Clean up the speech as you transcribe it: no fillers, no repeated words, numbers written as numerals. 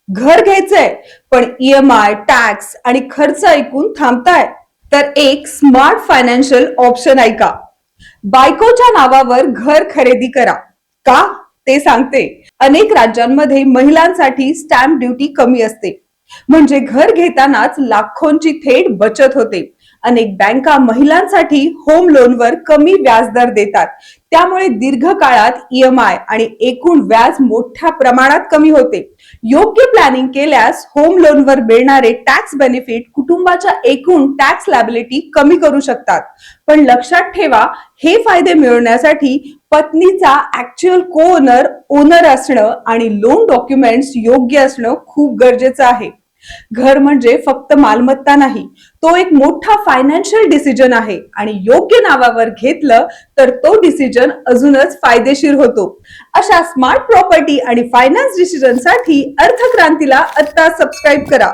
घर घ्यायचंय पण ईएमआय, टॅक्स आणि खर्च ऐकून थांबताय, तर एक स्मार्ट फायनान्शियल ऑप्शन ऐका. बायकोच्या नावावर घर खरेदी करा. का ते सांगते. अनेक राज्यांमध्ये महिलांसाठी स्टॅम्प ड्युटी कमी असते, म्हणजे घर घेतानाच लाखोंची थेट बचत होते. अनेक बँका महिलांसाठी होम लोनवर कमी व्याजदर देतात, त्यामुळे दीर्घकाळात ईएमआय आणि एकूण व्याज मोठ्या प्रमाणात कमी होते. योग्य प्लॅनिंग केल्यास होम लोनवर मिळणारे टॅक्स बेनिफिट कुटुंबाच्या एकूण टॅक्स लायबिलिटी कमी करू शकतात. पण लक्षात ठेवा, हे फायदे मिळवण्यासाठी पत्नीचा ऍक्च्युअल ओनर असणं आणि लोन डॉक्युमेंट्स योग्य असणं खूप गरजेचं आहे. घर म्हणजे फक्त मालमत्ता नाही, तो एक मोठा फायनान्शियल डिसिजन आहे आणि योग्य नावावर घेतलं तर तो डिसिजन अजूनच फायदेशीर होतो. अशा स्मार्ट प्रॉपर्टी आणि फायनान्स डिसिजन साठी अर्थक्रांतीला आता सबस्क्राईब करा.